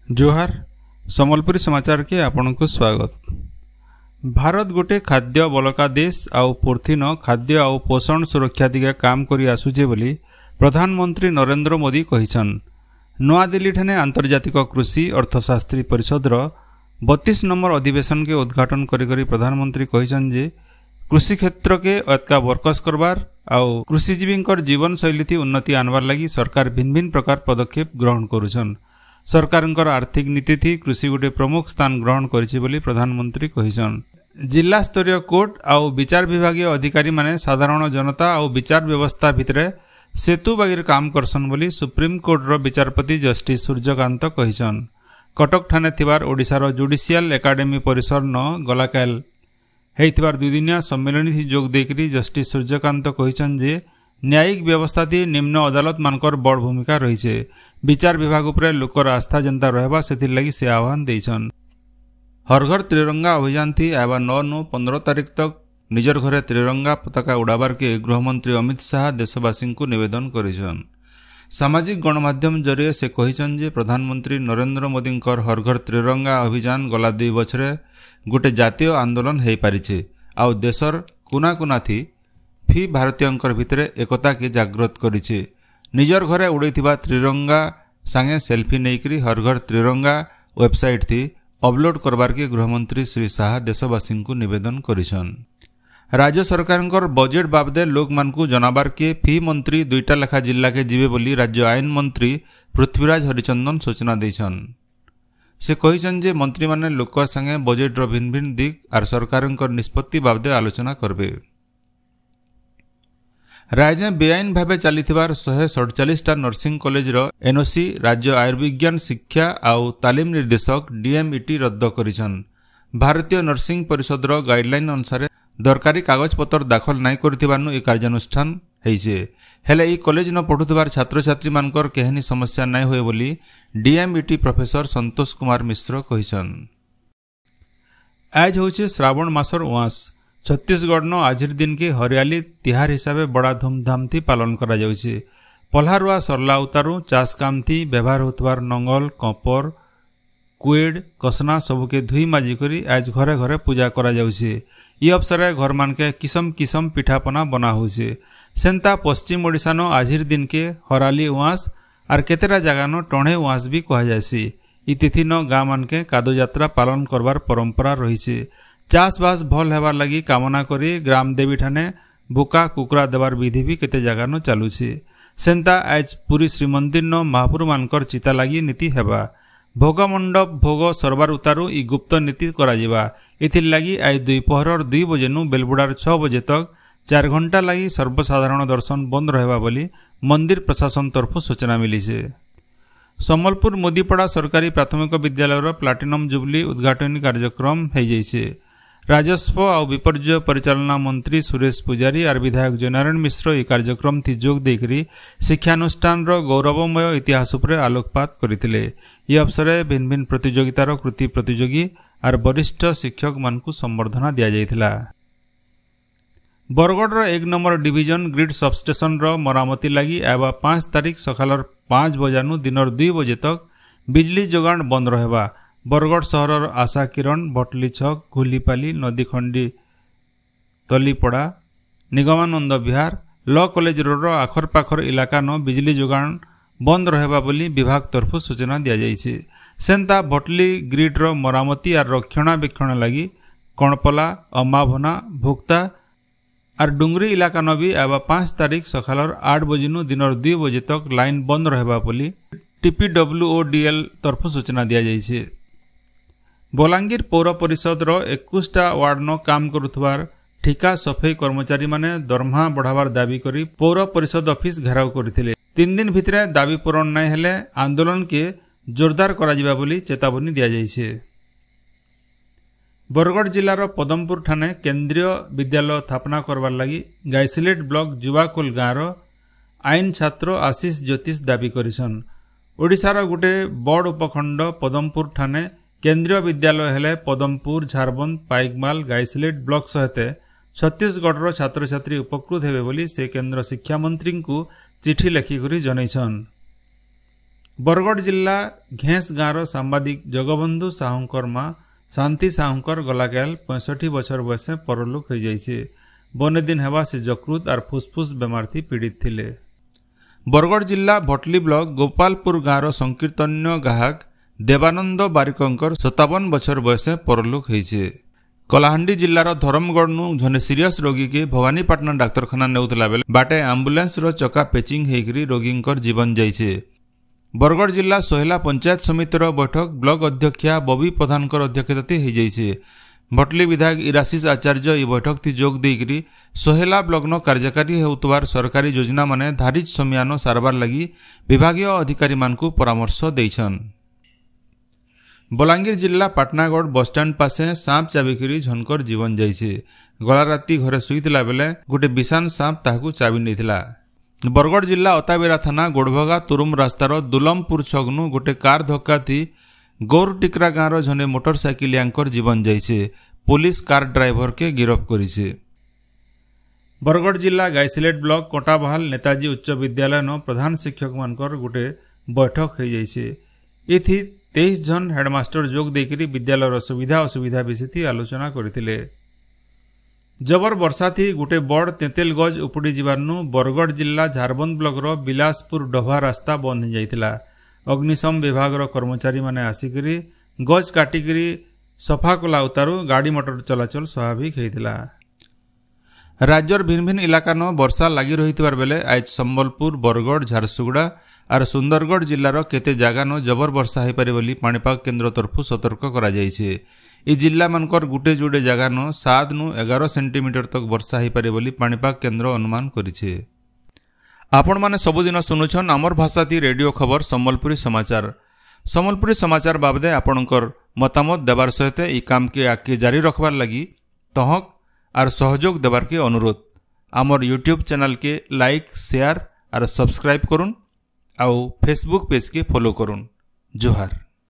जोहार सम्बलपुरी समाचार के आपण को स्वागत। भारत गोटे खाद्य बलका देश आउ पूर्थिन खाद्य आउ पोषण सुरक्षा दिगे काम करी आसुचे बोली प्रधानमंत्री नरेंद्र मोदी कहिछन। नवा दिल्ली ठाने आंतर्जातिक कृषि अर्थशास्त्री परिषद 32 नंबर अधिवेशन के उद्घाटन करी प्रधानमंत्री कहिछन जे कृषि क्षेत्र के अतका वर्कस करबार आउ कृषिजीवींकर जीवन शैली थी उन्नति आनबार लगी सरकार भिन्न भिन्न प्रकार पदक्षेप ग्रहण करुछन। सरकारंकर आर्थिक नीति थी कृषि गोटे प्रमुख स्थान ग्रहण करिछि बोली प्रधानमंत्री कहिछन। जिला स्तरीय कोर्ट आउ विचार विभागीय अधिकारी माने साधारण जनता आउ विचार व्यवस्था भितरे सेतु बागीर काम करसन बोली सुप्रीम कोर्ट रो विचारपति जस्टिस सूर्यकांत कहिछन। कटक ठाने थिबार ओडिशार जुडिशियल एकाडेमी परिसर न गलाकाल हेइथिबार दुदिनिया सम्मेलन थी जोग देकरी जस्टिस सूर्यकांत कहिछन जे न्यायिक व्यवस्था थी निम्न अदालत मानकर बड़ भूमिका रही। विचार विभाग उपरे लोकर आस्था जनता रहबा सेथिर लगी से आह्वान देइछन। हर घर त्रिरंगा अभियान थी आबा 9 नु 15 तारीख तक निजर घरे त्रिरंगा पताका उड़ाबार के गृहमंत्री अमित शाह देशवासी को निवेदन करिछन। सामाजिक गणमाध्यम जरिए से कहिछन जे प्रधानमंत्री नरेंद्र मोदी हर घर त्रिरंगा अभियान गला 2 बछरे गोटे जातीय आंदोलन हेइ पारिछे आउ देशर कुना कुना थी फी भारतीयंकर भितरे एकता के जागृत करिछे। निजर घरे उड़ैथिबा त्रिरंगा संगे सेल्फी नेइकरी हर घर त्रिरंगा वेबसाइट थी अपलोड करबार के गृहमंत्री श्री शाह देशवासी को निवेदन करिछन। राज्य सरकारंकर बजेट बाबदे लोक मानकु जनाबार के फी मंत्री 2टा लेखा जिला के जीवे बोली राज्य आईन मंत्री पृथ्वीराज हरिचंदन सूचना देछन। से कहिछन जे मंत्री माने लोक संगे बजेट रो भिन्न भिन्न दिग आर सरकारंकर निष्पत्ति बाबदे आलोचना करबे। राज्य बेआईन भावे चलीथिबार 147टा नर्सिंग कॉलेज रो एनओसी राज्य आयुर्विज्ञान शिक्षा आउ तालीम निर्देशक डीएमईटी रद्द करिछन। भारतीय नर्सिंग परिषद रो गाइडलाइन अनुसार दरकारी कागज पत्र दाखल नाइ करथिबानु ए कार्यानुष्ठान हेइसे। हेले ई कॉलेज न पढुथिबार छात्र छात्री मानकर केहनी समस्या नाइ होय बोली डीएमईटी प्रोफेसर संतोष कुमार मिश्र कहिछन। आज होचे श्रावण मासर उआस। छत्तीसगढ़ न आजिर दिन के हरियाली तिहार हिसाबे बड़ा धूमधाम थी पालन करा जाउछे। पल्हारुआ सरला उतारू चाष काम थी व्यवहार होतबार नंगल कपर कुएड कसना सबू के धुई माजी करी आज घरे घरे पूजा करा जाउछे। ई अवसर घर मान के किसम किसम पिठापना बना होउछे। सेंता पश्चिम ओडिशा न आजिर दिन के हराली उआस आर केतेरा जगह न टणे उआस भी कहा जायसी। ई तिथि न गाँ मान के कादो यात्रा पालन करबार परंपरा रहिछे। चाषबास भल हेबार लगी कामना करी ग्राम देवी ठाने भूका कुकुरा देवार विधि भी केते जगह न चालुछे। सेंता आज पुरी श्रीमंदिर न महापुरु मानकर चिता लगी नीति हेबा। भोग मंडप भोग सरबार उतारू ई गुप्त नीति करा जिबा। एथिर लगी आज दुपहर 2 बजे नु बेलबुडार 6 बजे तक 4 घंटा लगी सर्वसाधारण दर्शन बंद रहबा बोली मंदिर प्रशासन तरफ सूचना मिली छे। सम्बलपुर मोदीपड़ा सरकारी प्राथमिक विद्यालय प्लाटिनम जुबली उद्घाटन कार्यक्रम हो जाइए। राजस्व और विपर्य परिचालना मंत्री सुरेश पुजारी और विधायक जयनारायण मिश्र यह कार्यक्रम थी जोग देकरी शिक्षानुष्ठान गौरवमय इतिहास उपरे आलोकपात करथिले। यह अवसर भिन्न भिन्न प्रतियोगितार कृति प्रतियोगी और वरिष्ठ शिक्षक मानकु संबर्धना दिया जाइथिला। Bargarh 1 number division grid substation मरामती लगी आवा 5 तारीख सकाल 5 बजानु दिनर 2 बजे तक बिजली जोगाण बंद रहबा। बरगढ़ सहर आशा किरण भटली छक घुलीपाली नदीखंडी तलीपड़ा निगमानंद विहार ल कॉलेज रोड आखर पाखर इलाका न बिजली जोगाण बंद रहबा बोली विभाग तरफ सूचना दिया जाइछे। सेंता भटली ग्रिड मरामती और रक्षणाबेक्षण लगी कणपला अमाभना भुक्ता और डुंगरी इलाका न भी आवा 5 तारीख सकाल 8 बजे नु दिनर 2 बजे तक लाइन बंद रहबा बोली टीपीडब्ल्यूओडीएल तरफ सूचना दिया जाइछे। बलांगीर पौर परिषद 21टा वार्ड न काम करुथबार ठिका सफाई कर्मचारी माने दरमहा बढ़ावार दाबी करी पौर परिषद ऑफिस घेराव करथिले। 3 दिन भितरे दाबी पूरण नहीं हेले आंदोलन के जोरदार करा जिबा बोली चेतावनी दिया जाइछे। बरगढ़ जिलार पदमपुर ठाने केंद्रीय विद्यालय स्थापना करवार लगी गाइसिलेट ब्लॉक जुवाकुल गाँव आईन छात्र आशीष ज्योतिष दाबी करिसन। ओडिशार गोटे बड़ उपखंड पदमपुर ठाने केंद्रीय विद्यालय हेले पदमपुर झारबंद पाइकमाल गाइसिलेट ब्लॉक सहित छत्तीसगढ़ छात्र छात्री उपकृत हेबे बोली से केंद्र शिक्षा मंत्री को चिठी लेखिक जनैछन। बरगढ़ जिला घेस गाँवर सांबादिक जगबंधु साहूकर माँ शांति साहूकर गलाकाल 65 बछर बयस परलोक हो जाइए। बने दिन हेबा से जकृत और फुसफुस बेमार थी पीड़ित थिले। बरगढ़ जिला भटली ब्लॉक गोपालपुर गाँवर संकीर्तन्य गाहक देवानंद बारिकंकर 57 बछर बयस परलोक होइछे। कलाहांडी जिलार धर्मगढ़ नु जने सीरियस रोगी के भवानीपाटना डाक्तरखाना नेउतला बेले बाटे एम्बुलेंस रो चका पेचिंग हेकरी रोगींकर जीवन जाइछे। बरगढ़ जिला सोहेला पंचायत समितिर बैठक ब्लॉक अध्यक्षा बबी प्रधानकर अध्यक्षताते हो जाइछे। भटली विधायक इराशिष आचार्य ई बैठक थी जोग देकरी सोहेला ब्लॉक न कार्यकारी हेउतवार सरकारी योजना माने धारिज समियानो सारबार लगी विभागीय अधिकारी मानकु परामर्श देइछन। बलांगीर जिला पाटनागढ़ बसस्टाण्ड पासे सांप चाबिकरी झनकर जीवन जाइछे। गला राति घरे सुईतला बेले गोटे विषाण सांप ताहाकु चाबी नेइथिला। बरगढ़ जिला अताबेरा थाना गोड़भगा तुरुम रास्तार दुलमपुर छगनु गोटे कार धक्का थी गौरटिकरा गाँवर जने मोटरसाइकिलियांकर जीवन जाइछे। पुलिस कार ड्राइवर के गिरफ्त करिछे। बरगढ़ जिला गाइसिलेट ब्लॉक कोटाबहाल नेताजी उच्च विद्यालय न प्रधान शिक्षक मानकर गोटे बैठक हो जाइछे। एथि 23 जन हेडमास्टर जोग देकरी विद्यालयर सुविधा असुविधा विषय आलोचना करथिले। जबर वर्षा थी गोटे बड़ तेतेल गज उपड़ी जीवारनु बरगढ़ जिला झारबंद ब्लॉक बिलासपुर डभा रास्ता बंद हो जाइथिला। अग्निशम विभाग कर्मचारी माने आसिकरी गज काटिकरी सफा कला उतारू गाड़ी मोटर चलाचल स्वाभाविक होइथिला। राज्यर भिन्न भिन्न इलाका न वर्षा लगी रही बेले आज संबलपुर बरगढ़ झारसुगुड़ा और सुंदरगढ़ जिलार केते जागा न जबर वर्षा हो पारे बोली पाणीपाग केन्द्र तरफु सतर्क करा जाइछे। ई जिला मानकर गुटे जुड़े जागा न 7 नु 11 सेंटीमीटर तक वर्षा हो पारे बोली पाणीपाग केन्द्र अनुमान करिछे। आपण माने सबुदिन सुनुछन आमर भाषा थी रेडियो खबर संबलपुरी समाचार। संबलपुरी समाचार बाबदे आपणकर मतामत देवार सहित ई काम के आगे जारी रखबार लगी तहक और सहयोग देवार के अनुरोध। आमर यूट्यूब चैनल के लाइक शेयर और सब्सक्राइब करुन आउ फेसबुक पेज के फॉलो करुन। जोहार।